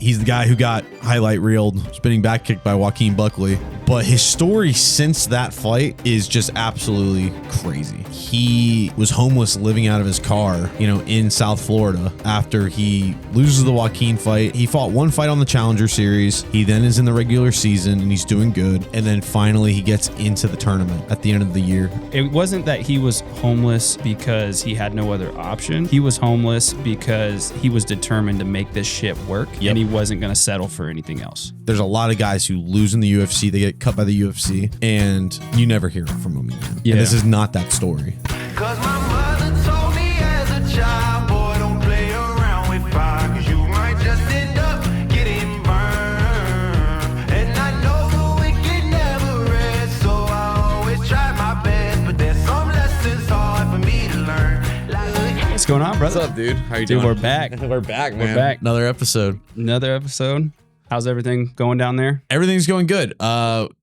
He's the guy who got highlight reeled, spinning back kick by Joaquin Buckley. But his story since that fight is just absolutely crazy. He was homeless, living out of his car, in South Florida after he loses the Joaquin fight. He fought one fight on the Challenger Series. He then is in the regular season and he's doing good. And then finally he gets into the tournament at the end of the year. It wasn't that he was homeless because he had no other option. He was homeless because he was determined to make this shit work, and he wasn't going to settle for anything else. There's a lot of guys who lose in the UFC. They get cut by the UFC, and you never hear from them again. Yeah. And this is not that story. Cause my mother told me as a child, boy, don't play around with fire, cause you might just end up getting burned. And I know the wicked never rest, so I always try my best, but there's some lessons hard for me to learn. What's going on, brother? What's up, dude? How you doing? We're back. We're back, man. We're back. Another episode. How's everything going down there? Everything's going good.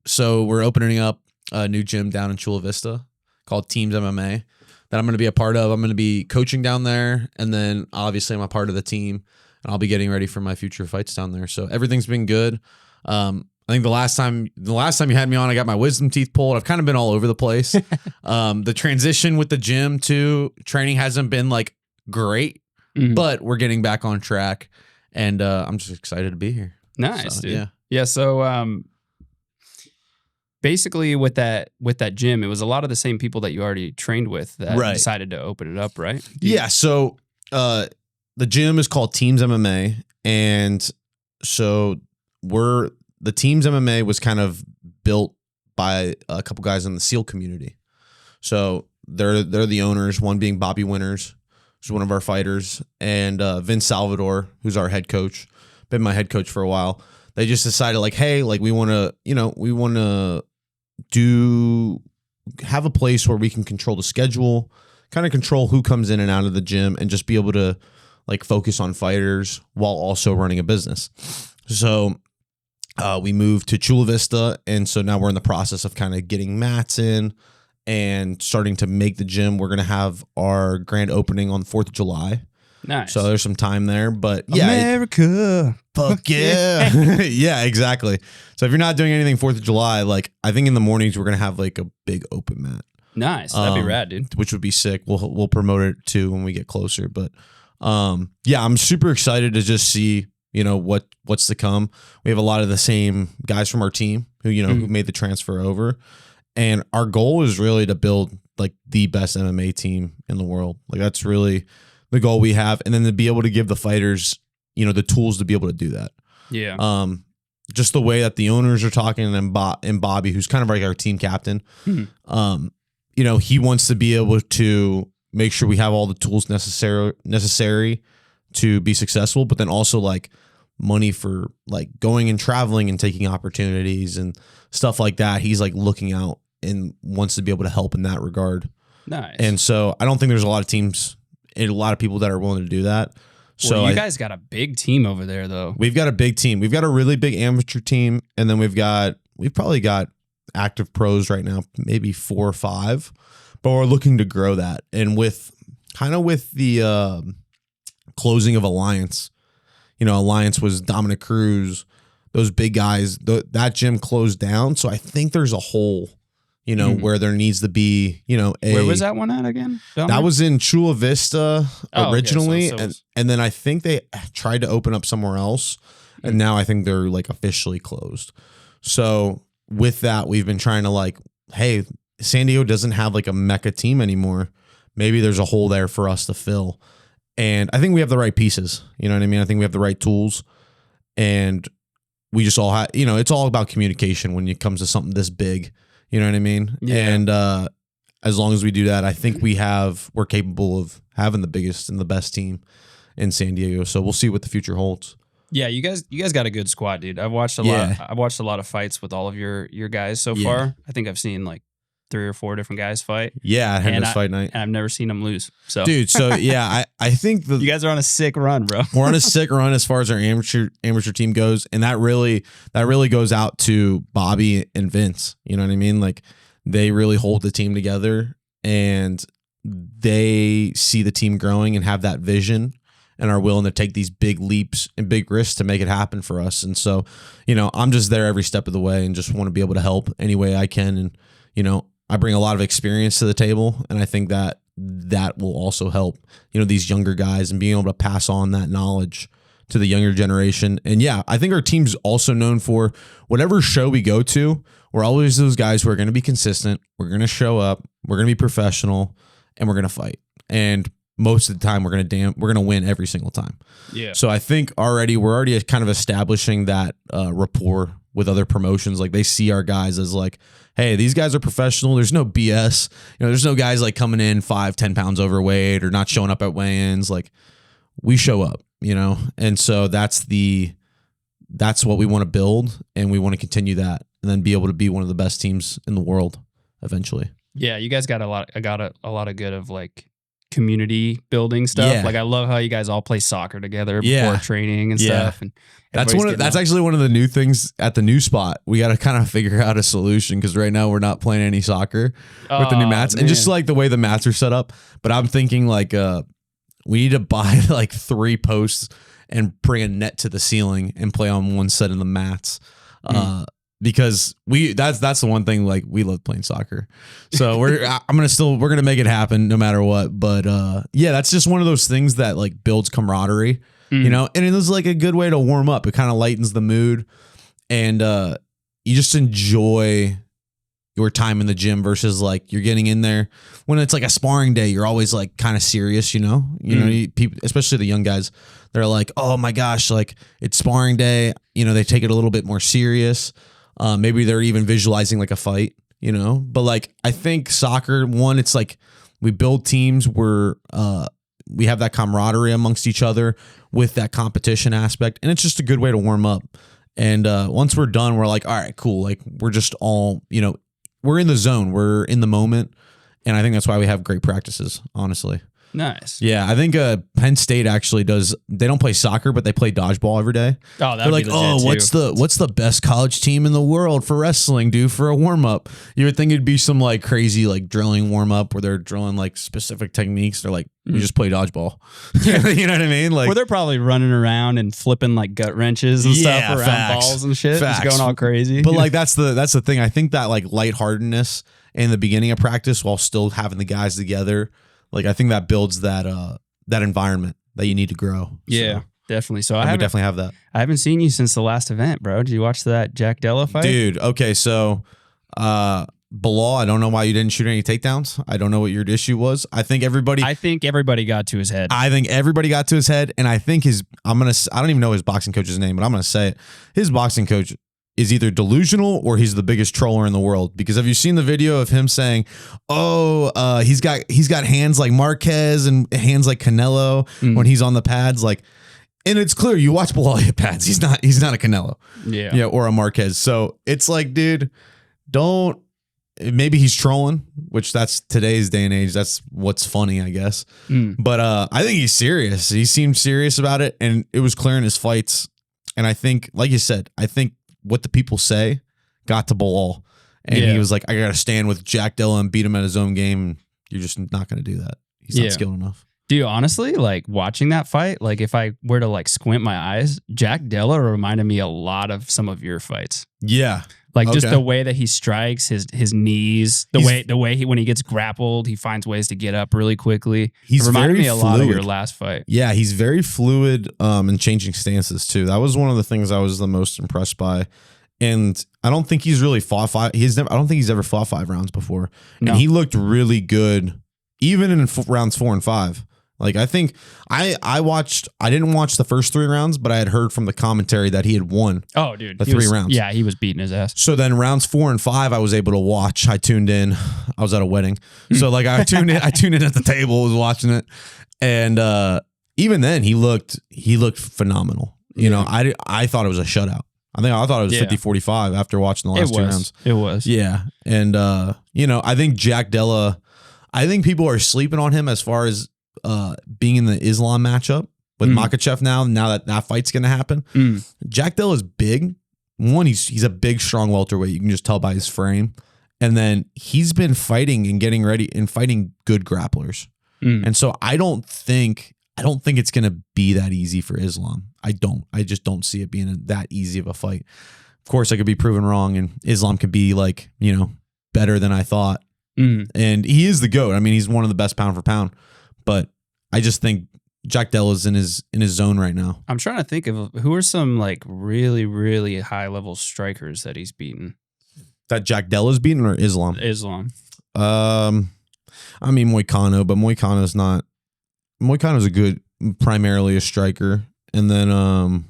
So we're opening up a new gym down in Chula Vista called Teams MMA that I'm going to be a part of. I'm going to be coaching down there, and then obviously I'm a part of the team, and I'll be getting ready for my future fights down there. So everything's been good. I think the last time you had me on, I got my wisdom teeth pulled. I've kind of been all over the place. The transition with the gym to training hasn't been like great, but we're getting back on track, and I'm just excited to be here. Nice, so, dude. Yeah. So basically with that gym, it was a lot of the same people that you already trained with that decided to open it up, right? Yeah. So the gym is called Teams MMA, and so the Teams MMA was kind of built by a couple guys in the SEAL community. So they're the owners, one being Bobby Winters, who's one of our fighters, and Vince Salvador, who's our head coach, been my head coach for a while. They just decided like, hey, like we want to have a place where we can control the schedule, kind of control who comes in and out of the gym, and just be able to like focus on fighters while also running a business. So we moved to Chula Vista, and so now we're in the process of kind of getting mats in and starting to make the gym. We're going to have our grand opening on the 4th of July. Nice. So there's some time there, but yeah. America. Fuck yeah. Yeah, exactly. So if you're not doing anything 4th of July, like I think in the mornings we're going to have like a big open mat. Nice. That'd be rad, dude. Which would be sick. We'll promote it too when we get closer, but yeah, I'm super excited to just see, what's to come. We have a lot of the same guys from our team who, who made the transfer over. And our goal is really to build like the best MMA team in the world. Like that's really the goal we have. And then to be able to give the fighters, the tools to be able to do that. Yeah. Just the way that the owners are talking, and Bobby, who's kind of like our team captain, he wants to be able to make sure we have all the tools necessary to be successful, but then also like money for like going and traveling and taking opportunities and stuff like that. He's like looking out and wants to be able to help in that regard. Nice. And so I don't think there's a lot of teams and a lot of people that are willing to do that. Well, so you guys got a big team over there though. We've got a big team. We've got a really big amateur team. And then we've probably got active pros right now, maybe 4 or 5, but we're looking to grow that. And with the closing of Alliance, Alliance was Dominic Cruz, those big guys, that gym closed down. So I think there's a hole, where there needs to be, where was that one at again? That was in Chula Vista originally. Okay. And then I think they tried to open up somewhere else. And now I think they're like officially closed. So with that, we've been trying to like, hey, San Diego doesn't have like a mecca team anymore. Maybe there's a hole there for us to fill. And I think we have the right pieces. You know what I mean? I think we have the right tools. And we just all have, it's all about communication when it comes to something this big. You know what I mean? Yeah. And as long as we do that, I think we're capable of having the biggest and the best team in San Diego. So we'll see what the future holds. Yeah, you guys got a good squad, dude. I've watched a lot. I've watched a lot of fights with all of your guys so far. I think I've seen like 3 or 4 different guys fight. Yeah, at Hender's Fight Night. And I've never seen them lose. So, dude, I think you guys are on a sick run, bro. We're on a sick run as far as our amateur team goes, and that really goes out to Bobby and Vince. You know what I mean? Like they really hold the team together, and they see the team growing and have that vision, and are willing to take these big leaps and big risks to make it happen for us. And so, I'm just there every step of the way and just want to be able to help any way I can. And, I bring a lot of experience to the table, and I think that will also help, these younger guys and being able to pass on that knowledge to the younger generation. And yeah, I think our team's also known for whatever show we go to, we're always those guys who are going to be consistent. We're going to show up, we're going to be professional, and we're going to fight. And most of the time we're going to win every single time. Yeah. So I think we're already kind of establishing that rapport with other promotions. Like they see our guys as like, hey, these guys are professional. There's no BS. There's no guys like coming in 5-10 pounds overweight or not showing up at weigh-ins. Like we show up, and so that's what we want to build, and we want to continue that and then be able to be one of the best teams in the world eventually. Yeah. You guys got a lot of good of like community building stuff. Yeah. Like I love how you guys all play soccer together before training and stuff. And that's actually one of the new things at the new spot. We got to kind of figure out a solution because right now we're not playing any soccer with the new mats, and just like the way the mats are set up. But I'm thinking like we need to buy like 3 posts and bring a net to the ceiling and play on one set of the mats. Because that's the one thing, like we love playing soccer. So we're gonna make it happen no matter what. But yeah, that's just one of those things that like builds camaraderie, and it is like a good way to warm up. It kind of lightens the mood, and you just enjoy your time in the gym versus like you're getting in there when it's like a sparring day. You're always like kind of serious, people, especially the young guys. They're like, oh my gosh, like it's sparring day. They take it a little bit more serious. Maybe they're even visualizing like a fight, but like, I think soccer, one, it's like we build teams where, we have that camaraderie amongst each other with that competition aspect. And it's just a good way to warm up. And, once we're done, we're like, all right, cool. Like we're just all, we're in the zone, we're in the moment. And I think that's why we have great practices, honestly. Nice. Yeah, I think Penn State actually does. They don't play soccer, but they play dodgeball every day. Oh, they're like, what's the best college team in the world for wrestling do for a warm up? You would think it'd be some like crazy like drilling warm up where they're drilling like specific techniques. They're like, we just play dodgeball. You know what I mean? Like, where they're probably running around and flipping like gut wrenches and stuff around balls and shit, just going all crazy. But like that's the thing. I think that like lightheartedness in the beginning of practice while still having the guys together. Like I think that builds that environment that you need to grow. Yeah, definitely. So I definitely have that. I haven't seen you since the last event, bro. Did you watch that Jack Della fight? Dude, okay, so Bilal, I don't know why you didn't shoot any takedowns. I don't know what your issue was. I think everybody got to his head. I think everybody got to his head, and I think I don't even know his boxing coach's name, but I'm gonna say it. His boxing coach is either delusional or he's the biggest troller in the world. Because have you seen the video of him saying, he's got hands like Marquez and hands like Canelo when he's on the pads, like, and it's clear you watch Bilal hit pads. He's not a Canelo, or a Marquez. So it's like, dude, maybe he's trolling, which that's today's day and age. That's what's funny, I guess. But I think he's serious. He seemed serious about it, and it was clear in his fights. And I think, like you said, what the people say got to Bilal, and he was like, I got to stand with Jack Della and beat him at his own game. You're just not going to do that. He's not skilled enough. Dude, honestly, like watching that fight, like if I were to like squint my eyes, Jack Della reminded me a lot of some of your fights. Yeah. Like just the way that he strikes, his knees, the way when he gets grappled, he finds ways to get up really quickly. It reminded me a lot of your last fight. Yeah, he's very fluid and changing stances too. That was one of the things I was the most impressed by. And I don't think he's really fought five. I don't think he's ever fought 5 rounds before. No. And he looked really good, even in rounds 4 and 5. Like I think I didn't watch the first 3 rounds, but I had heard from the commentary that he had won. Oh, dude, the 3 rounds. Yeah, he was beating his ass. So then rounds 4 and 5, I was able to watch. I tuned in. I was at a wedding, so like I tuned in. I tuned in at the table, was watching it, and even then he looked phenomenal. You know, I thought it was a shutout. I thought it was 50-45 after watching the last 2 rounds. It was. Yeah, and I think Jack Della. I think people are sleeping on him as far as being in the Islam matchup with Makhachev now that fight's going to happen. Jack Della is big. One, he's a big, strong welterweight. You can just tell by his frame. And then he's been fighting and getting ready and fighting good grapplers. And so I don't think I don't think it's going to be that easy for Islam. I just don't see it being that easy of a fight. Of course, I could be proven wrong, and Islam could be like, better than I thought. And he is the GOAT. I mean, he's one of the best pound for pound. But I just think Jack Della's in his zone right now. I'm trying to think of who are some like really, really high level strikers that he's beaten. That Jack Della's beaten or Islam? Islam. I mean Moicano, but Moicano's a good, primarily a striker. And then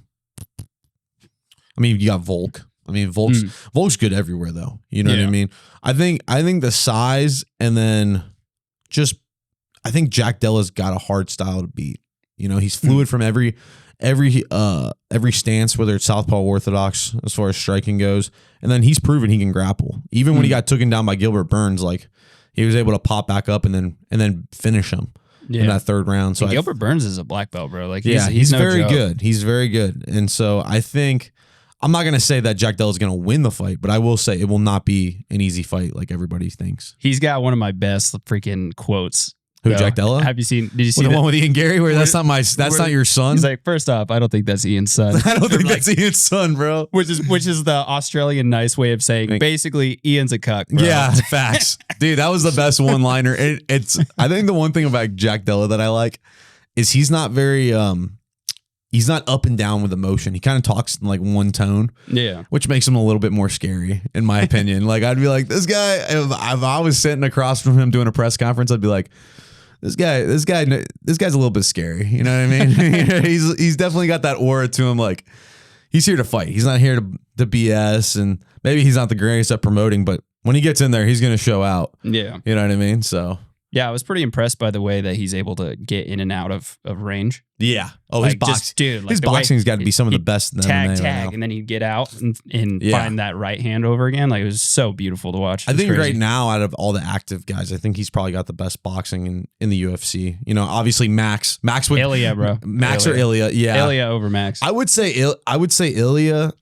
you got Volk. I mean, Volk's good everywhere though. You know what I mean? I think the size, and then I think Jack Della's got a hard style to beat. He's fluid from every stance, whether it's southpaw or orthodox, as far as striking goes. And then he's proven he can grapple. Even when he got taken down by Gilbert Burns, like he was able to pop back up and then finish him in that third round. So Gilbert Burns is a black belt, bro. Like he's no very joke. good. He's very good. And so I think I'm not going to say that Jack Della is going to win the fight, but I will say it will not be an easy fight like everybody thinks. He's got one of my best freaking quotes. Who, Jack Della? Did you see the one with Ian Gary where that's not your son? He's like, first off, I don't think that's Ian's son. I don't think that's Ian's son, bro. Which is the Australian nice way of saying basically Ian's a cuck, bro. Yeah, facts. Dude, that was the best one-liner. I think the one thing about Jack Della that I like is he's not very he's not up and down with emotion. He kind of talks in like one tone. Yeah. Which makes him a little bit more scary, in my opinion. Like I'd be like, this guy, if I was sitting across from him doing a press conference, I'd be like, this guy's a little bit scary. You know what I mean? he's definitely got that aura to him. Like he's here to fight. He's not here to BS, and maybe he's not the greatest at promoting, but when he gets in there, he's going to show out. Yeah. You know what I mean? So yeah, I was pretty impressed by the way that he's able to get in and out of range. Yeah. Oh, like, his boxing. Like his boxing's got to be some of the best in the tag, MMA right now. and then he'd get out and find that right hand over again. Like it was so beautiful to watch. I think right now, out of all the active guys, I think he's probably got the best boxing in the UFC. You know, obviously Max with Ilia, bro. Max or Ilia. Yeah. Ilia over Max. I would say Ilia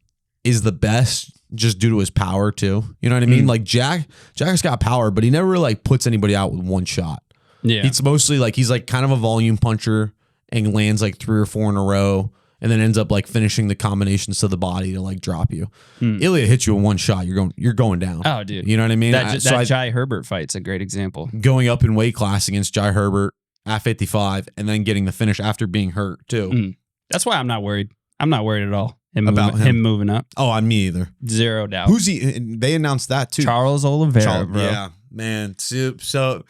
is the best just due to his power too. You know what I mean? Like Jack's got power, but he never like puts anybody out with one shot. Yeah. It's mostly like he's like kind of a volume puncher and lands like 3 or 4 in a row and then ends up like finishing the combinations to the body to like drop you. Ilia hits you in one shot, you're going down. Oh, dude. You know what I mean? That Jai Herbert fight's a great example. Going up in weight class against Jai Herbert at 55 and then getting the finish after being hurt too. That's why I'm not worried. I'm not worried at all. Him moving up. Oh, me either. Zero doubt. Who's he? They announced that too. Charles Oliveira, bro. Yeah, man. So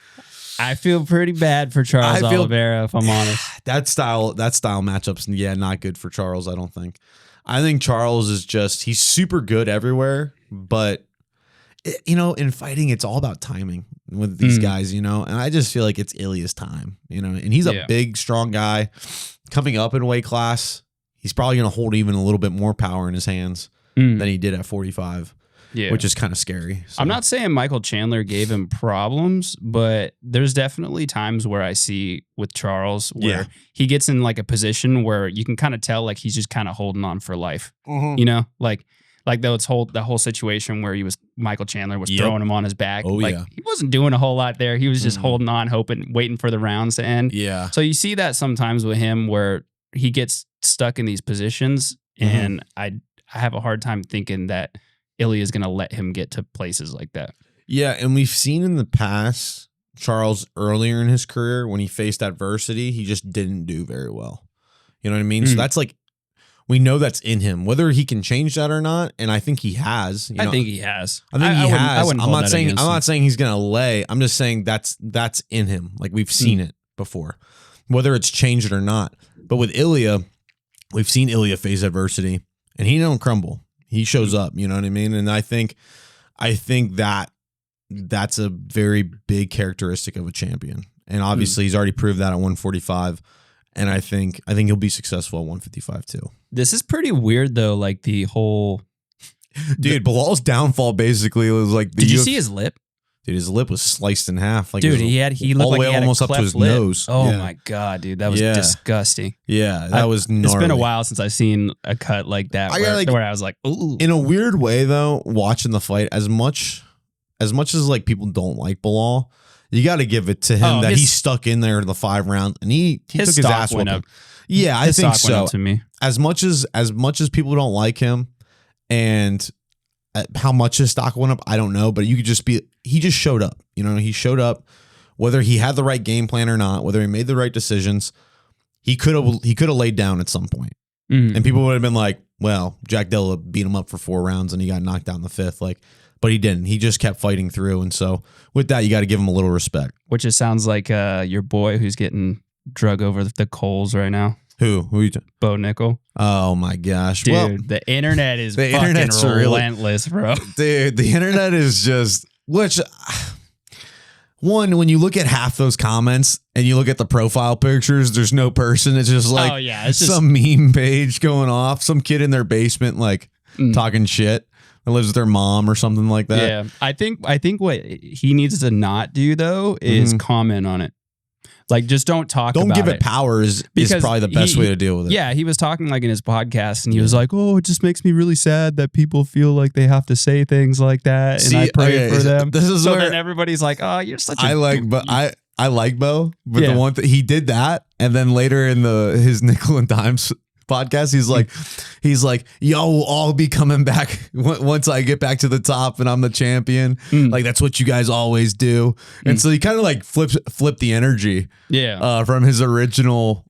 I feel pretty bad for Charles Oliveira, if I'm honest. That style matchups, not good for Charles, I don't think. I think Charles is he's super good everywhere, but in fighting, it's all about timing with these guys, and I just feel like it's Ilia's time, and he's a big, strong guy coming up in weight class. He's probably going to hold even a little bit more power in his hands than he did at 45. Yeah. Which is kind of scary. So. I'm not saying Michael Chandler gave him problems, but there's definitely times where I see with Charles where he gets in like a position where you can kind of tell like he's just kind of holding on for life. Like the whole situation where Michael Chandler was throwing him on his back. He wasn't doing a whole lot there. He was just holding on, waiting for the rounds to end. Yeah. So you see that sometimes with him where he gets stuck in these positions, and I have a hard time thinking that Ilia is going to let him get to places like that. Yeah, and we've seen in the past, Charles earlier in his career, when he faced adversity, he just didn't do very well. You know what I mean? So that's like, we know that's in him. Whether he can change that or not, and I think he has. I think he has. I'm not saying he's going to lay. I'm just saying that's in him. Like we've seen it before, whether it's changed it or not. But with Ilia, we've seen Ilia face adversity, and he don't crumble. He shows up, you know what I mean? And I think that's a very big characteristic of a champion. And obviously he's already proved that at 145. And I think he'll be successful at 155 too. This is pretty weird though, like the whole Bilal's downfall basically was like Did you see his lip? Dude, his lip was sliced in half. Like dude, he looked all the way like he had almost a up to his lip. nose. Oh my god, dude, that was disgusting. Yeah, that was gnarly. It's been a while since I've seen a cut like that where I was like, ooh. In a weird way though, watching the fight, as much as like people don't like Bilal, You got to give it to him that his- he stuck in there in the 5 round and he took his stock ass went whooping. up. Yeah, I His think stock went so. up to me. As much as people don't like him and how much his stock went up, I don't know, but he just showed up. He showed up, whether he had the right game plan or not, whether he made the right decisions. He could have laid down at some point. Mhm. And people would have been like, well, Jack Della beat him up for 4 rounds and he got knocked out in the 5th. But he didn't. He just kept fighting through. And so with that, you got to give him a little respect. Which just sounds like your boy who's getting drug over the coals right now. Who are you? Bo Nickal. Oh my gosh. Dude, Well, the internet is the fucking internet's really- relentless, bro. dude, the internet is just, one, when you look at half those comments and you look at the profile pictures, there's no person. It's just like it's just some meme page going off, some kid in their basement, talking shit that lives with their mom or something like that. yeah. I think what he needs to not do though is comment on it. Just don't talk. Don't about give it power is probably the best way to deal with it. Yeah, he was talking in his podcast, and he was like, "Oh, it just makes me really sad that people feel like they have to say things like that." And I pray for them. This is so where then everybody's like, "Oh, you're such a." I like Bo, but Yeah. the one that he did that, and then later in his Nickel and Dimes podcast, he's like, yo, I'll be coming back once I get back to the top and I'm the champion. That's what you guys always do. And so he kind of flipped the energy from his original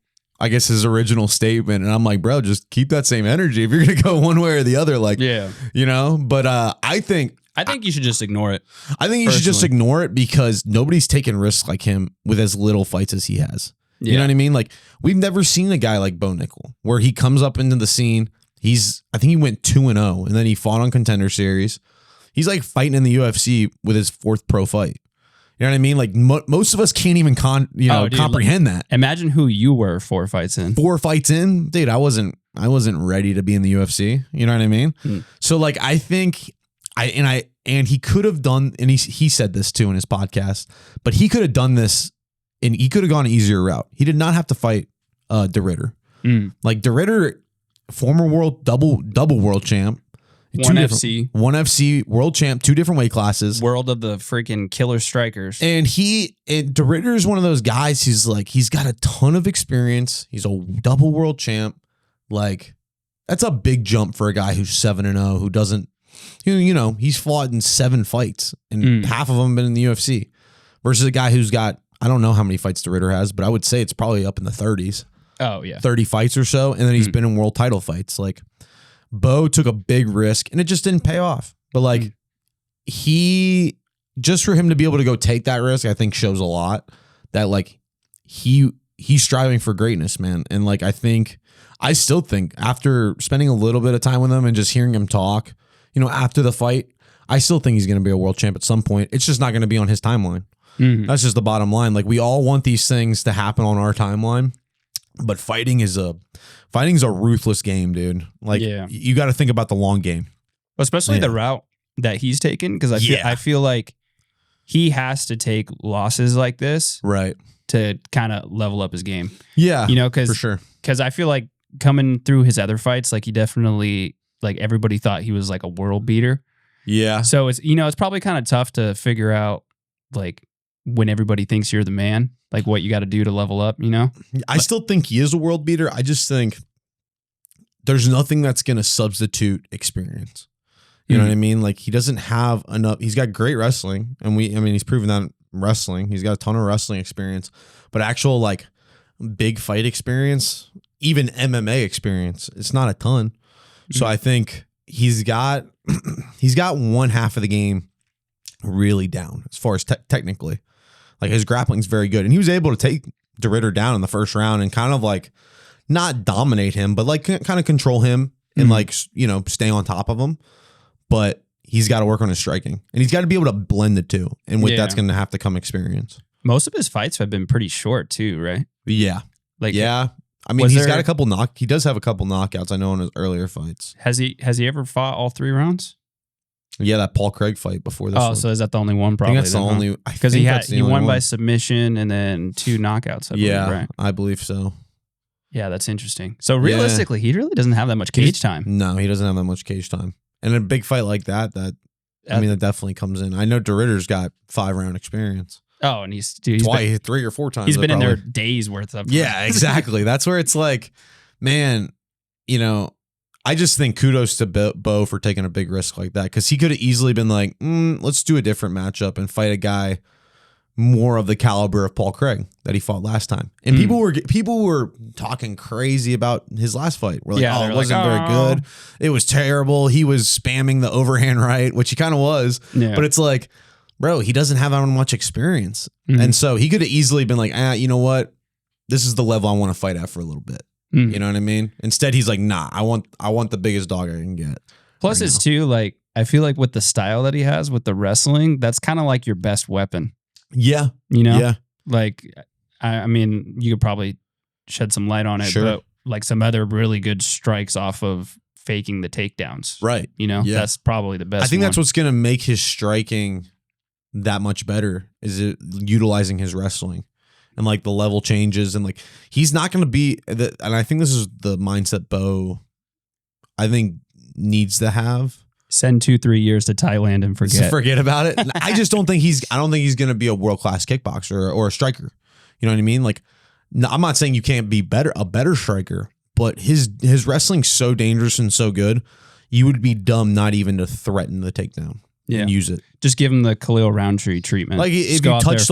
statement. And I'm like, bro, just keep that same energy if you're gonna go one way or the other. But I think you should just ignore it. I think you should just ignore it because nobody's taking risks like him with as little fights as he has. You know what I mean? We've never seen a guy like Bo Nickal where he comes up into the scene. I think he went 2-0 and then he fought on Contender Series. He's fighting in the UFC with his 4th pro fight. You know what I mean? Most of us can't even comprehend that. Imagine who you were 4 fights in. 4 fights in, dude. I wasn't ready to be in the UFC. You know what I mean? So I think he could have done, and he said this too in his podcast, but he could have done this. And he could have gone an easier route. He did not have to fight De Ridder. De Ridder, former double world champ. One FC world champ, 2 different weight classes. World of the freaking killer strikers. And De Ridder is one of those guys who's he's got a ton of experience. He's a double world champ. That's a big jump for a guy who's 7-0, who doesn't, he's fought in 7 fights and half of them have been in the UFC versus a guy who's got, I don't know how many fights De Ridder has, but I would say it's probably up in the 30s. Oh, yeah. 30 fights or so. And then he's been in world title fights. Bo took a big risk and it just didn't pay off. But just for him to be able to go take that risk, I think shows a lot that he's striving for greatness, man. And I still think after spending a little bit of time with him and just hearing him talk, after the fight, I still think he's going to be a world champ at some point. It's just not going to be on his timeline. That's just the bottom line. We all want these things to happen on our timeline, but fighting is a ruthless game, dude. You got to think about the long game, especially the route that he's taken. Cause I feel like he has to take losses like this, right, to kind of level up his game. Yeah. For sure. Cause I feel like coming through his other fights, he definitely, everybody thought he was a world beater. Yeah. So it's, it's probably kind of tough to figure out when everybody thinks you're the man, what you got to do to level up, I still think he is a world beater. I just think there's nothing that's going to substitute experience. You know what I mean? He doesn't have enough. He's got great wrestling and he's proven that in wrestling. He's got a ton of wrestling experience, but actual big fight experience, even MMA experience, it's not a ton. So I think he's got one half of the game really down as far as technically. His grappling's very good, and he was able to take De Ridder down in the first round and kind of not dominate him, but kind of control him and stay on top of him. But he's got to work on his striking, and he's got to be able to blend the two. And with that's going to have to come experience. Most of his fights have been pretty short too, right? Yeah, he's got a couple he does have a couple knockouts. I know in his earlier fights. Has he ever fought all 3 rounds? Yeah, that Paul Craig fight before this. So is that the only one? Probably. I think that's the only. Because he won by submission and then 2 knockouts. I believe, right? I believe so. Yeah, that's interesting. So realistically, he really doesn't have that much cage time. No, he doesn't have that much cage time. And a big fight like that definitely comes in. I know De Ridder's got 5-round experience. Oh, and he's dude, twice, 3 or 4 times. he's been in there probably. days worth of. Yeah, exactly. That's where it's like, man, you know, I just think kudos to Bo for taking a big risk like that, because he could have easily been like, let's do a different matchup and fight a guy more of the caliber of Paul Craig that he fought last time. And people were talking crazy about his last fight. We're like, it wasn't very good. It was terrible. He was spamming the overhand right, which he kind of was. Yeah. But it's like, bro, he doesn't have that much experience. And so he could have easily been like, you know what? This is the level I want to fight at for a little bit. You know what I mean? Instead, he's like, nah, I want the biggest dog I can get. Plus, it's too, like, I feel like with the style that he has with the wrestling, that's kind of like your best weapon. Yeah. You know? Yeah. Like, I mean, you could probably shed some light on it, but like some other really good strikes off of faking the takedowns. Right. You know? Yeah. That's probably the best I think that's what's going to make his striking that much better, is it utilizing his wrestling. And like the level changes, and like he's not going to be, and I think this is the mindset Bo, I think, needs to have. Send 2-3 years to Thailand and forget about it. I just don't think he's going to be a world-class kickboxer or a striker. You know what I mean? Like, no, I'm not saying you can't be a better striker, but his wrestling's so dangerous and so good, you would be dumb not even to threaten the takedown. And use it. Just give him the Khalil Roundtree treatment. Like if you touch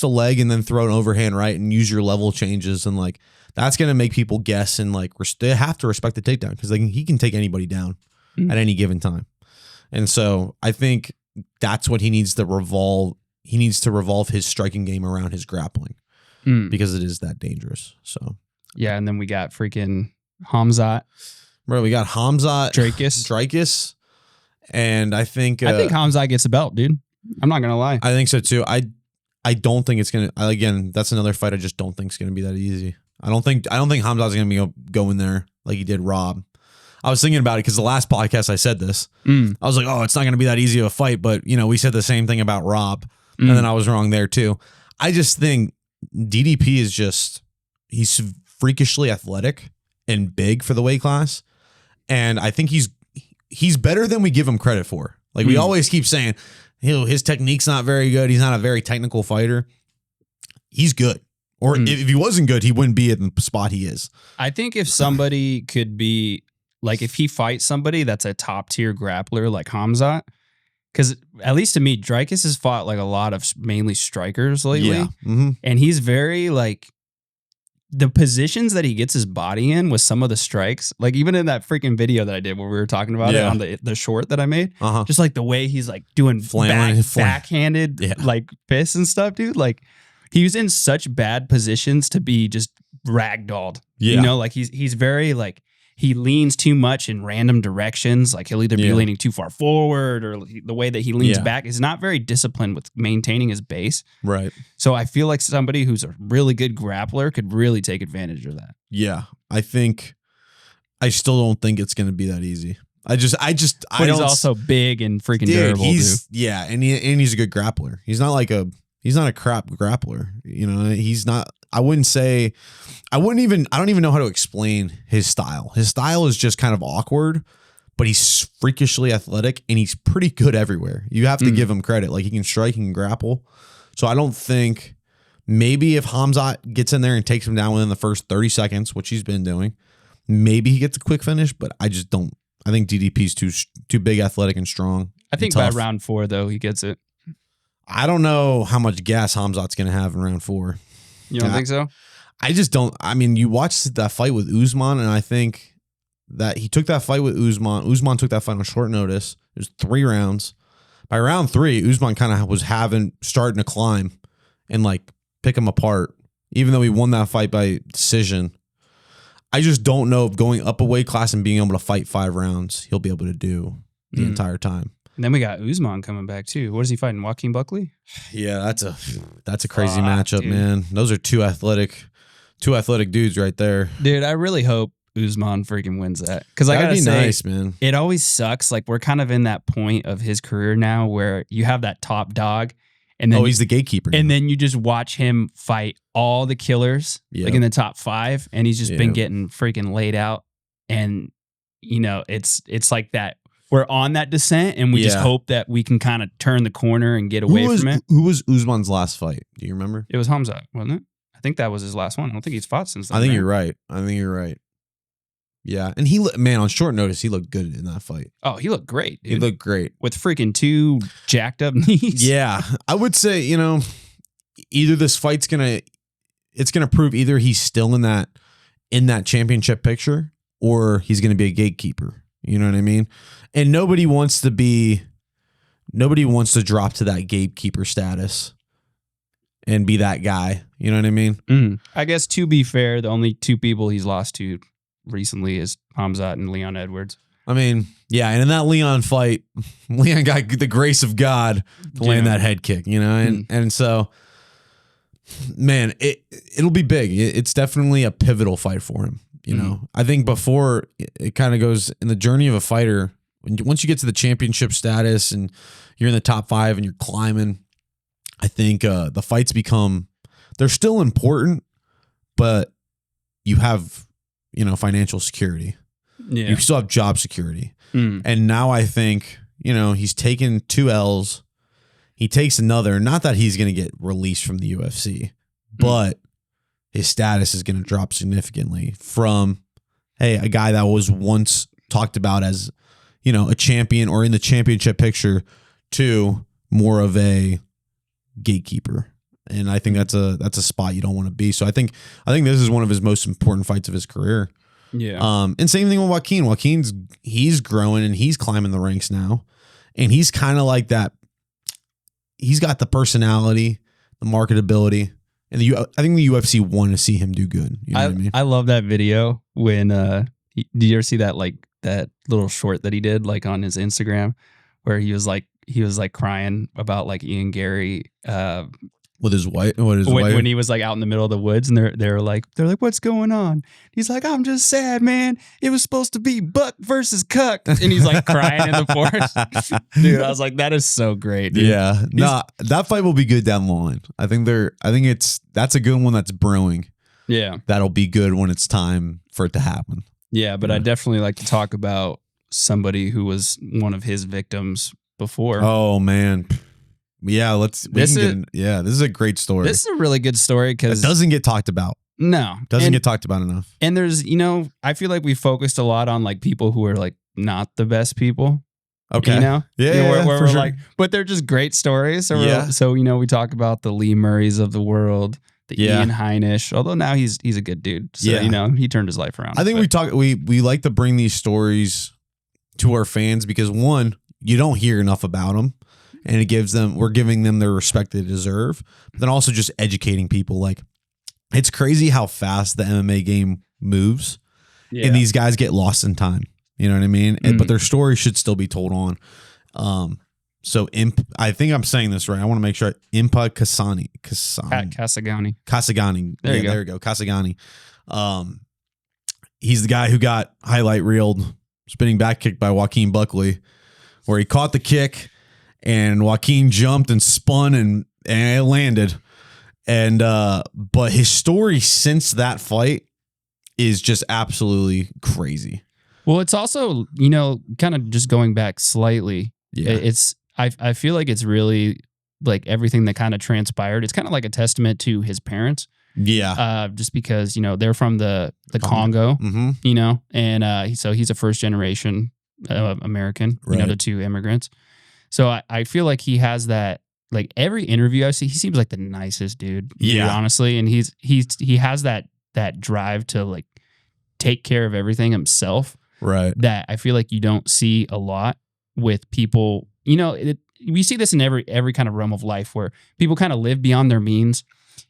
the leg and then throw an overhand right and use your level changes, and like that's going to make people guess, and like they have to respect the takedown, because like he can take anybody down at any given time. And so I think that's what he needs to revolve. He needs to revolve his striking game around his grappling, because it is that dangerous. So yeah, and then we got freaking Hamzat. Bro, we got Hamzat, Dracus. And I think Hamzat gets a belt, dude. I'm not gonna lie. I think so too. I don't think it's gonna. Again, that's another fight I just don't think is gonna be that easy. I don't think Hamzat's gonna be going there like he did Rob. I was thinking about it because the last podcast I said this. I was like, oh, it's not gonna be that easy of a fight. But you know, we said the same thing about Rob, and then I was wrong there too. I just think DDP is he's freakishly athletic and big for the weight class, and I think he's better than we give him credit for. Like we always keep saying, his technique's not very good. He's not a very technical fighter. He's good. Or if he wasn't good, he wouldn't be in the spot he is. I think if somebody could be, like if he fights somebody that's a top tier grappler like Hamzat, because at least to me, Dracus has fought like a lot of mainly strikers lately. Yeah. And he's very like, the positions that he gets his body in with some of the strikes, like even in that freaking video that I did where we were talking about it on the short that I made, just like the way he's like doing backhanded like fists and stuff, dude. Like he was in such bad positions to be just ragdolled. You know, like he's very like, he leans too much in random directions. Like he'll either be leaning too far forward, or the way that he leans back is not very disciplined with maintaining his base. Right. So I feel like somebody who's a really good grappler could really take advantage of that. Yeah. I still don't think it's going to be that easy. But he's also big and freaking durable. Yeah. And he's a good grappler. He's not a crap grappler. You know, I don't even know how to explain his style. His style is just kind of awkward, but he's freakishly athletic and he's pretty good everywhere. You have to give him credit. Like he can strike, he can grapple. So I don't think, maybe if Hamzat gets in there and takes him down within the first 30 seconds, which he's been doing, maybe he gets a quick finish, but I just don't. I think DDP's too big, athletic, and strong. I think by round 4 though, he gets it. I don't know how much gas Hamzat's going to have in round 4. You don't think so? I just don't. I mean, you watched that fight with Usman, and I think that he took that fight with Usman. Usman took that fight on short notice. It was 3 rounds. By round 3, Usman kind of was starting to climb and like pick him apart, even though he won that fight by decision. I just don't know if going up a weight class and being able to fight 5 rounds, he'll be able to do the entire time. And then we got Usman coming back too. What is he fighting? Joaquin Buckley? Yeah, that's a crazy matchup, dude. Man. Those are two athletic dudes right there. Dude, I really hope Usman freaking wins that. Because I gotta say, nice, man. It always sucks. Like we're kind of in that point of his career now where you have that top dog, and then he's the gatekeeper. And then you just watch him fight all the killers, like in the top 5, and he's just been getting freaking laid out. And you know, it's like that we're on that descent, and we just Yeah. hope that we can kind of turn the corner and get away from it. Who was Usman's last fight? Do you remember? It was Hamza, wasn't it? I think that was his last one. I don't think he's fought since then. I think right? you're right. Yeah, and he man on short notice he looked good in that fight. Oh, he looked great. Dude. He looked great with freaking 2 jacked up knees. Yeah, I would say either this fight's gonna prove either he's still in that championship picture or he's gonna be a gatekeeper. You know what I mean? And nobody wants to drop to that gatekeeper status and be that guy. You know what I mean? I guess to be fair, the only 2 people he's lost to recently is Hamzat and Leon Edwards. I mean, yeah, and in that Leon fight, Leon got the grace of God to land that head kick, and so, man, it'll be big. It's definitely a pivotal fight for him. I think before it kind of goes in the journey of a fighter, once you get to the championship status and you're in the top 5 and you're climbing, I think the fights they're still important, but you have financial security. Yeah. You still have job security. And now I think, he's taken 2 L's. He takes another. Not that he's going to get released from the UFC, but his status is going to drop significantly from, hey, a guy that was once talked about as, a champion or in the championship picture to more of a gatekeeper. And I think that's a spot you don't want to be. So I think this is one of his most important fights of his career. Yeah. And same thing with Joaquin. He's growing and he's climbing the ranks now. And he's kind of like that. He's got the personality, the marketability. And I think the UFC want to see him do good. You know what I mean? I love that video when did you ever see that that little short that he did on his Instagram where he was crying about Ian Gary with his wife, when he was out in the middle of the woods, and they're like, what's going on? He's like, I'm just sad, man. It was supposed to be Buck versus Cuck, and he's crying in the forest. Dude, I was like, that is so great, dude. Yeah, that fight will be good down the line. I think that's a good one that's brewing. Yeah, that'll be good when it's time for it to happen. Yeah, but I definitely like to talk about somebody who was one of his victims before. Oh man. Yeah, this is a great story. This is a really good story because it doesn't get talked about. No. Doesn't get talked about enough. And there's, I feel like we focused a lot on people who are not the best people. Okay. Yeah. Where we're sure. but they're just great stories. So, yeah. So we talk about the Lee Murrays of the world, the Ian Heinisch, although now he's a good dude. So, he turned his life around. I think we like to bring these stories to our fans because one, you don't hear enough about them. And we're giving them the respect they deserve, but then also just educating people. It's crazy how fast the MMA game moves and these guys get lost in time. You know what I mean? But their story should still be told on. So I think I'm saying this right. I want to make sure. Impa Kasanganay. Kasanganay. There you go. Kasanganay. He's the guy who got highlight reeled spinning back kick by Joaquin Buckley, where he caught the kick. And Joaquin jumped and spun and it landed. And but his story since that fight is just absolutely crazy. Well, it's also, kind of just going back slightly. Yeah. I feel like it's really everything that kind of transpired. It's kind of like a testament to his parents. Yeah. Just because, they're from the Congo, and so he's a first generation American, right. The 2 immigrants. So I feel like he has that, every interview I see, he seems like the nicest dude, honestly. And he has that drive to take care of everything himself. Right. That I feel like you don't see a lot with people, we see this in every kind of realm of life where people kind of live beyond their means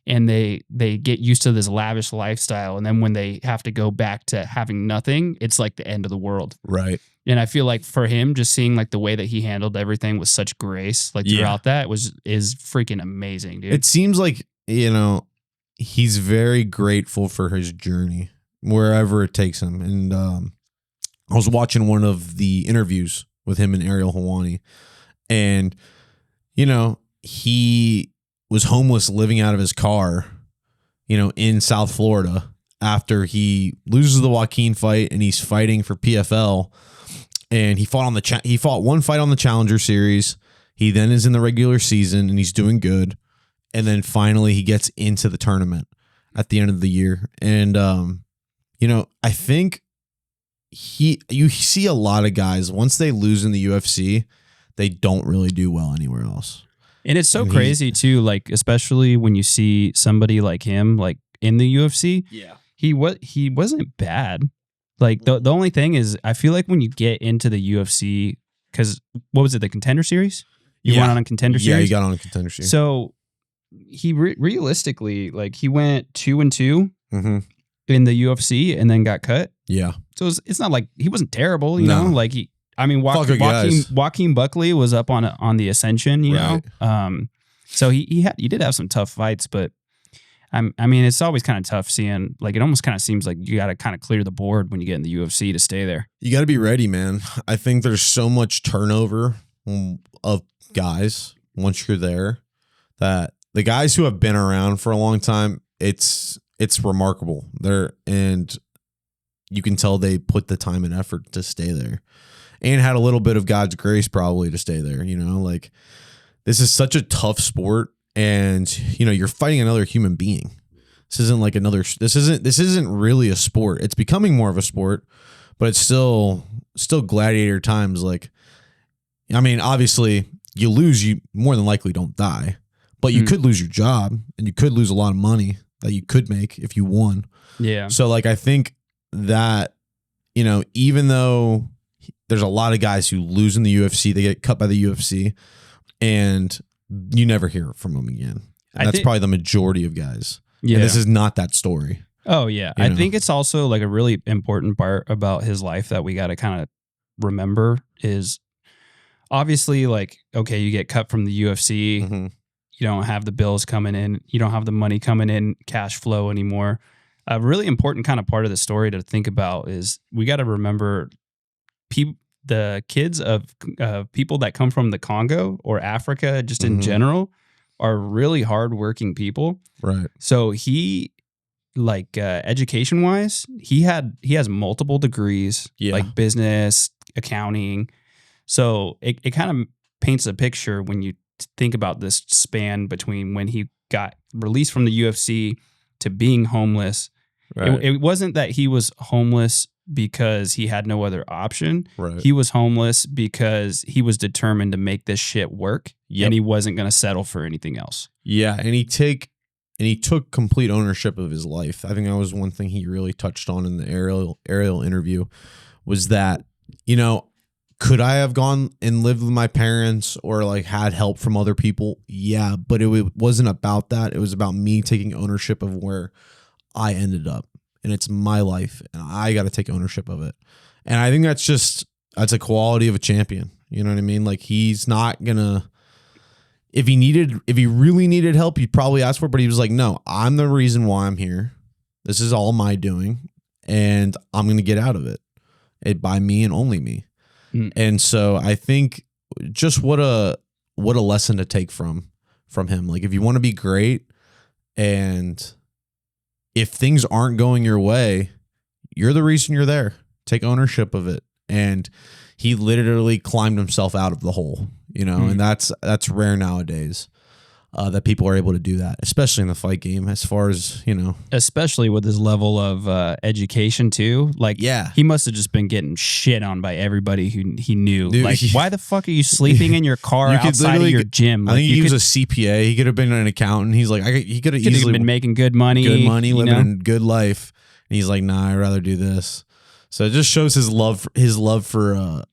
and they get used to this lavish lifestyle. And then when they have to go back to having nothing, it's like the end of the world. Right. And I feel like for him, just seeing the way that he handled everything with such grace, throughout that is freaking amazing, dude. It seems like, he's very grateful for his journey wherever it takes him. And I was watching one of the interviews with him and Ariel Helwani, and he was homeless living out of his car, in South Florida after he loses the Joaquin fight and he's fighting for PFL. and he fought one fight on the Challenger Series. He then is in the regular season and he's doing good. And then finally he gets into the tournament at the end of the year. And, I think you see a lot of guys, once they lose in the UFC, they don't really do well anywhere else. And it's so crazy too, like, especially when you see somebody like him, like in the UFC. Yeah. He wasn't bad. Like the only thing is, I feel like when you get into the UFC, because what was it, the Contender Series? You went on a Contender Series? Yeah, you got on a Contender Series. So he realistically, like, he went 2-2 in the UFC and then got cut. Yeah. So it's not like he wasn't terrible, you know? Like Joaquin Buckley was up on the ascension, you know? So he did have some tough fights, but I mean, it's always kind of tough seeing, like, it almost kind of seems like you got to kind of clear the board when you get in the UFC to stay there. You got to be ready, man. I think there's so much turnover of guys once you're there that the guys who have been around for a long time, it's remarkable. And you can tell they put the time and effort to stay there and had a little bit of God's grace probably to stay there. Like, this is such a tough sport. And, you're fighting another human being. This isn't really a sport. It's becoming more of a sport, but it's still gladiator times. Like, I mean, obviously you lose, you more than likely don't die, but you could lose your job and you could lose a lot of money that you could make if you won. Yeah. So, like, I think that, even though there's a lot of guys who lose in the UFC, they get cut by the UFC, and you never hear from them again. And that's probably the majority of guys. Yeah. And this is not that story. Oh, yeah. I think it's also, like, a really important part about his life that we got to kind of remember is obviously, like, okay, you get cut from the UFC. You don't have the bills coming in. You don't have the money coming in, cash flow anymore. A really important kind of part of the story to think about is we got to remember the kids of people that come from the Congo or Africa, just in general, are really hardworking people. Right. So he, like, education wise, he has multiple degrees, like business, accounting. So it kind of paints a picture when you think about this span between when he got released from the UFC to being homeless. Right. It wasn't that he was homeless because he had no other option. Right. He was homeless because he was determined to make this shit work, and he wasn't going to settle for anything else. Yeah, and he took complete ownership of his life. I think that was one thing he really touched on in the aerial interview, was that, could I have gone and lived with my parents or, like, had help from other people? Yeah, but it wasn't about that. It was about me taking ownership of where I ended up. And it's my life, and I got to take ownership of it. And I think that's a quality of a champion. You know what I mean? Like, he's not gonna, if he really needed help, he'd probably ask for it. But he was like, no, I'm the reason why I'm here. This is all my doing, and I'm gonna get out of it by me and only me. And so I think just what a lesson to take from him. Like, if you want to be great, and if things aren't going your way, you're the reason you're there. Take ownership of it. And he literally climbed himself out of the hole, and that's rare nowadays, that people are able to do that, especially in the fight game, as far as, especially with his level of education too. Like, he must have just been getting shit on by everybody who he knew. Dude, like, why the fuck are you sleeping in your car outside of your gym? Like, I think he was a CPA. He could have been an accountant. He's like, he could have easily been making good money, living a good life. And he's like, nah, I'd rather do this. So it just shows his love for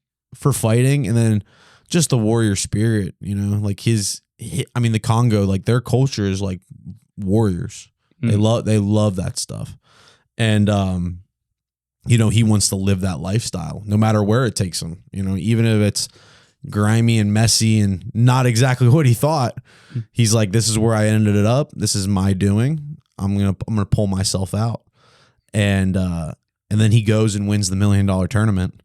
fighting, and then just the warrior spirit, like the Congo, like, their culture is like warriors. They love that stuff. And, he wants to live that lifestyle no matter where it takes him, even if it's grimy and messy and not exactly what he thought. He's like, this is where I ended it up. This is my doing. I'm going to pull myself out. And then he goes and wins the $1 million tournament.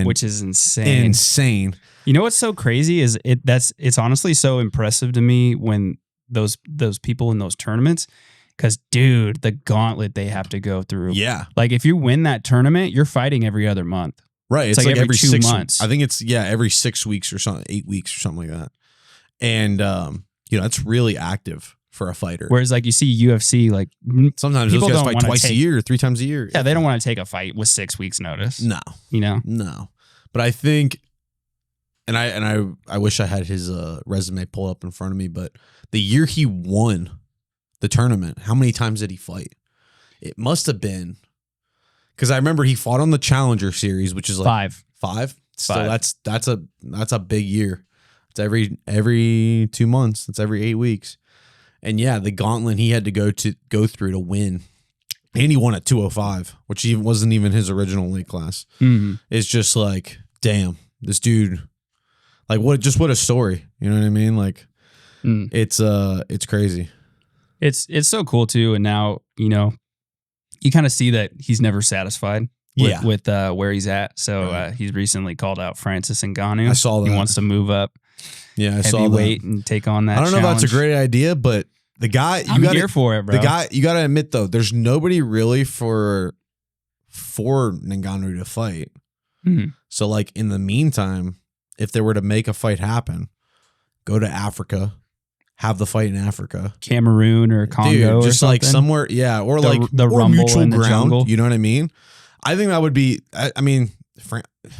Which is insane. You know what's so crazy is it's honestly so impressive to me when those people in those tournaments, because, dude, the gauntlet they have to go through. Yeah. Like, if you win that tournament, you're fighting every other month. Right. It's like every 2 6 months. I think it's every 6 weeks or something, 8 weeks or something like that. And that's really active for a fighter. Whereas like you see UFC, like Sometimes people those guys don't fight wanna twice a take- year, 3 times a year. yeah, they don't want to take a fight with 6 weeks notice. No. No. But I think, and I wish I had his resume pulled up in front of me, but the year he won the tournament, how many times did he fight? It must have been, because I remember he fought on the Challenger Series, which is like 5. So 5. that's a big year. It's every 2 months. It's every 8 weeks. And yeah, the gauntlet he had to go through to win, and he won at 205, which wasn't even his original weight class. Mhm. It's just like, damn, this dude, like what a story. You know what I mean? Like it's crazy. It's so cool too. And now, you kind of see that he's never satisfied with where he's at. So he's recently called out Francis Ngannou. I saw that. He wants to move up Yeah, I saw that. heavyweight and take on that I don't know if that's a challenge. great idea, but the guy, I'm here for it, bro. The guy, you got to admit though, there's nobody really for Ngannou to fight. Mhm. So like in the meantime, if they were to make a fight happen, go to Africa, have the fight in Africa, Cameroon or Congo, just or like something. somewhere, yeah, or The- like the or rumble mutual in the ground. jungle. You know what I mean? I think that would be. I mean,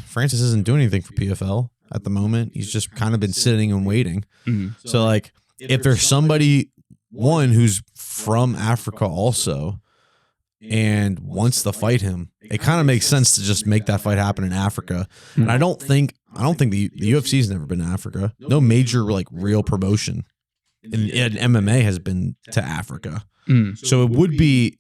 Francis isn't doing anything for PFL at the moment. He's just kind of been sitting and waiting. Mhm. So like, if there's somebody who's from Africa also and wants to fight him, it kind of makes sense to just make that fight happen in Africa. And I don't think the UFC's never been to Africa. No major like real promotion in MMA has been to Africa. Mm. So it would be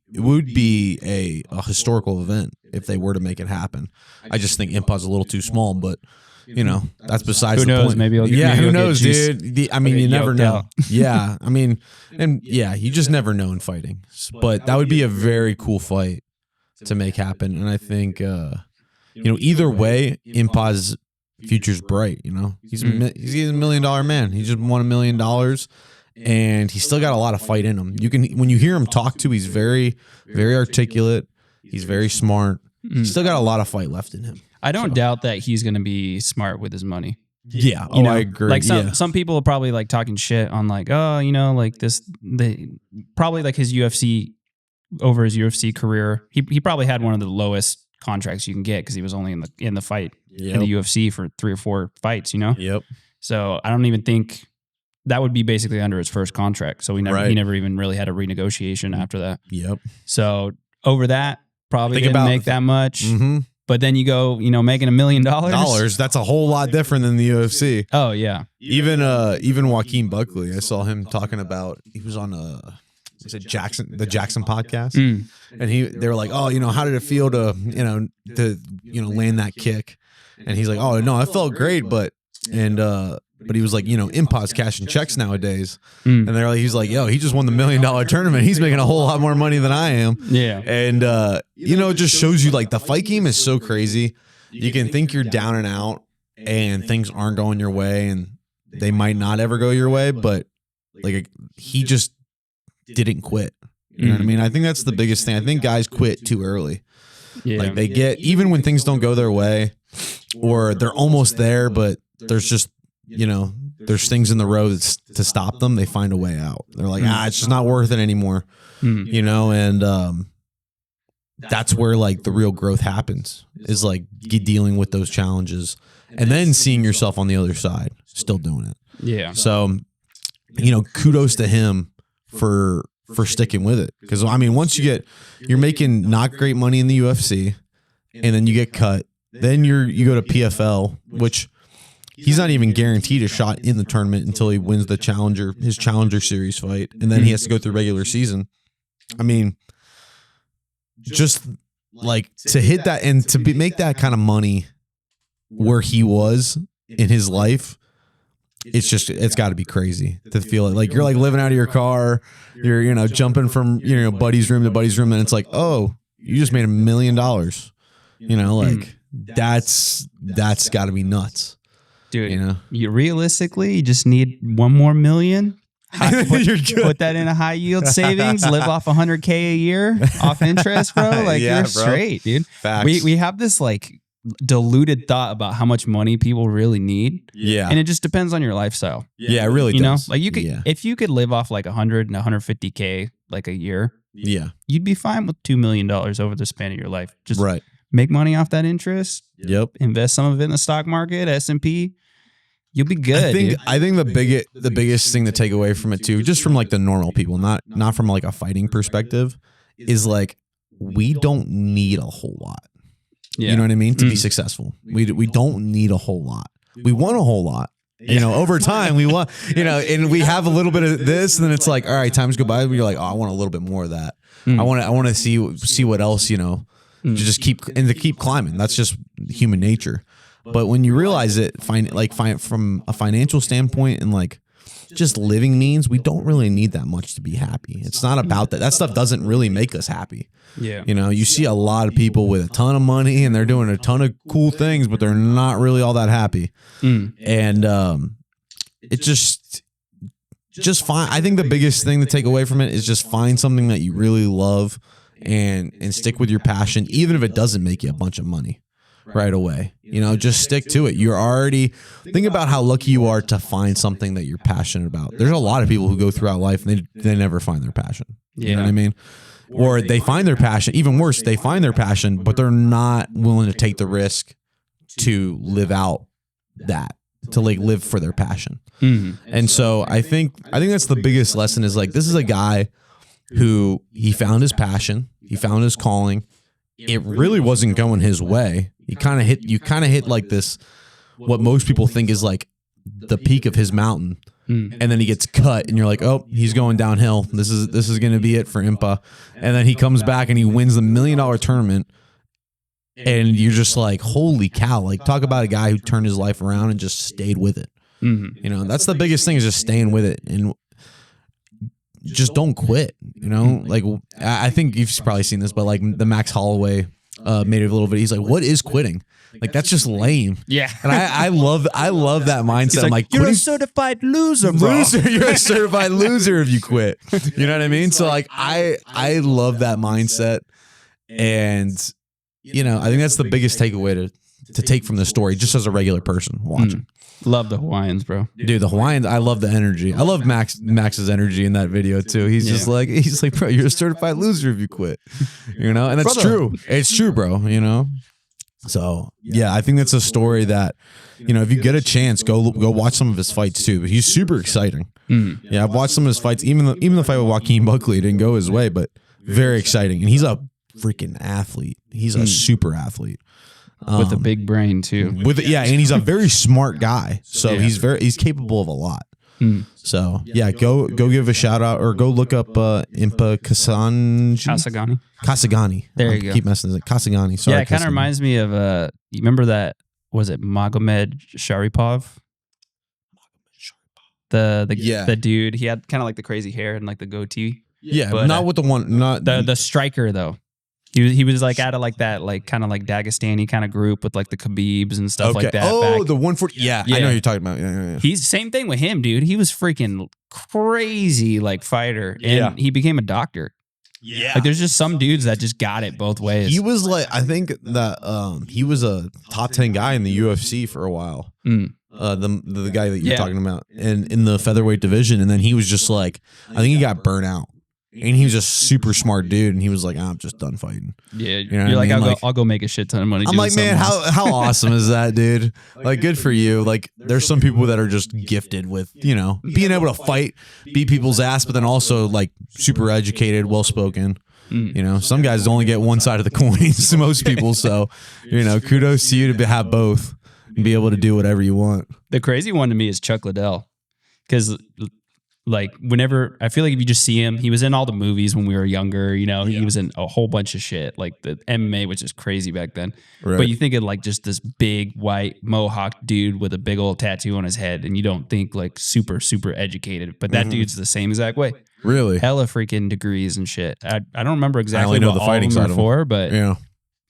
a historical event if they were to make it happen. I just think Impa's a little too small, but that's besides Who the knows? point. Maybe he'll yeah, maybe who he'll get knows, juice. dude? I mean, He'll you get never yoked know. out. Yeah, I mean, and yeah, you just never know in fighting. But that would be a very cool fight to make happen, and I think either way, Impa's future's bright. He's a $1 million man. He just won $1 million. And he's still got a lot of fight in him. When you hear him talk to, he's very, very articulate. He's very smart. He's still got a lot of fight left in him. I don't doubt that he's going to be smart with his money. Yeah. I agree. Like yeah. some people are probably like talking shit on like, like this, probably like his UFC career. He probably had one of the lowest contracts you can get because he was only in the fight in the UFC for 3 or 4 fights, Yep. So I don't even think that would be basically under his first contract. So he never even really had a renegotiation after that. Yep. So over that, probably Think didn't about- make that much. Mm-hmm. But then you go, making $1 million. That's a whole lot different than the UFC. Oh yeah. Even Joaquin Buckley, I saw him talking about. He was on the Jackson podcast, and they were like, oh, how did it feel to land that kick? And he's like, oh no, I felt great, but he was like, Impa's cashing checks nowadays, and he's like, yo, he just won the $1 million tournament. He's making a whole lot more money than I am. Yeah. And it just shows you like the fight game is so crazy. You can think you're down and out, and things aren't going your way, and they might not ever go your way, but like he just didn't quit. You know what I mean? I think that's the biggest thing. I think guys quit too early. Yeah. Like they get, even when things don't go their way, or they're almost there, but there's just there's things in the road to stop them. They find a way out. They're like, it's just not worth it anymore. And that's where like the real growth happens, is like dealing with those challenges and then seeing yourself on the other side, still doing it. Yeah. So, kudos to him for sticking with it. Because I mean, once you're making not great money in the UFC, and then you get cut, then you go to PFL, which he's not even guaranteed a shot in the tournament until he wins his Challenger Series fight, and then he has to go through regular season. I mean, just like to hit that and to make that kind of money where he was in his life, it's got to be crazy to feel it. Like you're like living out of your car, you're jumping from buddy's room to buddy's room, and it's like, oh, you just made $1 million. Like that's got to be nuts. Dude, you realistically, you just need one more million. You're good. Put that in a high yield savings, live off $100K a year off interest, bro. Like Yeah, you're bro. straight, dude. Facts. We have this like diluted thought about how much money people really need. Yeah. And it just depends on your lifestyle. Yeah, it really You know, does. like you could, if you could live off like 100 and 150K like a year, Yeah. you'd be fine with $2 million over the span of your life. Just Right. make money off that interest. Yep. Invest some of it in the stock market, S&P. You'll be good. I think the biggest thing to take away from it too, just from like the normal people, not from like a fighting perspective, is like we don't need a whole lot. Yeah. You know what I mean? To be successful. We don't need a whole lot. We want a whole lot. You know, over time we want, you know, and we have a little bit of this, and then it's like, all right, times go by, you're like, oh, I want a little bit more of that. I want to see what else, you know, to just keep climbing. That's just human nature. But when you realize it, from a financial standpoint and like just living means, we don't really need that much to be happy. It's not about that. That stuff doesn't really make us happy. Yeah. You know, you see a lot of people with a ton of money and they're doing a ton of cool things, but they're not really all that happy. And it just find. I think the biggest thing to take away from it is just find something that you really love and stick with your passion, even if it doesn't make you a bunch of money right away. You know, just stick to it. You're already, think about how lucky you are to find something that you're passionate about. There's a lot of people who go throughout life and they never find their passion. You know what I mean? Or they find their passion, even worse, they find their passion, but they're not willing to take the risk to live out that, to like live for their passion. And so I think that's the biggest lesson, is like, this is a guy who he found his passion, he found his calling. It really wasn't going his way. You kind of hit like this, what most people think is like the peak of his mountain. And then he gets cut and you're like, oh, he's going downhill. This is going to be it for Impa. And then he comes back and he wins the $1 million tournament. And you're just like, holy cow. Like, talk about a guy who turned his life around and just stayed with it. You know, that's the biggest thing, is just staying with it. And just don't quit, you know? Like, I think you've probably seen this, but like the Max Holloway made a little bit. He's like, what is quitting? Like, that's just lame. Yeah. And I love that mindset. I'm like, you're a certified loser, bro. You're a certified loser if you quit. You know what I mean? So like, I love that mindset. And, you know, I think that's the biggest takeaway to take from the story, just as a regular person watching. Love the Hawaiians, bro. Dude, the Hawaiians, I love the energy. I love Max's energy in that video too. He's just like, bro, you're a certified loser if you quit. You know, and that's true. It's true, bro, you know? So yeah, I think that's a story that, you know, if you get a chance, go watch some of his fights too. He's super exciting. Yeah, I've watched some of his fights. Even the fight with Joaquin Buckley didn't go his way, but very exciting. And he's a freaking athlete. He's a super athlete. With a big brain too. And he's a very smart guy. So he's capable of a lot. So yeah, go give a shout out, or go look up Impa Kasanganay. There you go. Keep messing it. Kasanganay. Sorry. Yeah, it kind of reminds me of you remember that, was it Magomed Sharipov? The dude, he had kind of like the crazy hair and like the goatee. Yeah, but, not with the one, not the striker though. He was like out of like that, like kind of like Dagestani kind of group with like the Khabibs and stuff like that. Oh, the 140. Yeah, I know what you're talking about. Yeah. He's same thing with him, dude. He was freaking crazy like fighter, and he became a doctor. Yeah, like there's just some dudes that just got it both ways. He was like, I think that he was a top 10 guy in the UFC for a while. The guy that you're talking about, and in the featherweight division, and then he was just like, I think he got burnt out. And he was just super smart dude, and he was like, I'm just done fighting. Yeah, you know, you're like, I'll go make a shit ton of money. I'm like, man, how awesome is that, dude? Like, good for you. Like, there's some people that are just gifted with, you know, being able to fight, beat people's ass, but then also like super educated, well spoken. You know, some guys only get one side of the coin. Most people, so you know, kudos to you to have both and be able to do whatever you want. The crazy one to me is Chuck Liddell, because like whenever I feel like if you just see him, he was in all the movies when we were younger, you know, he was in a whole bunch of shit. Like the MMA was just crazy back then. Right. But you think of like just this big white mohawk dude with a big old tattoo on his head, and you don't think like super, super educated. But that dude's the same exact way. Really? Hella freaking degrees and shit. I don't remember exactly what all of them are for, but yeah.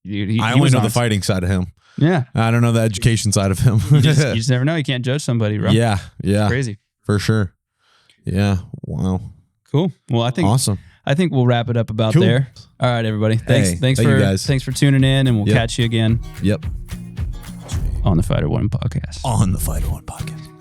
Dude, I only know the fighting side of him. Yeah. I don't know the education side of him. You just never know. You can't judge somebody, bro. Yeah. It's crazy. For sure. Yeah. Wow. Cool. Well, I think awesome. I think we'll wrap it up about there. All right, everybody. Thanks for tuning in, and we'll catch you again. Yep. on the Fighter One podcast. On the Fighter One podcast.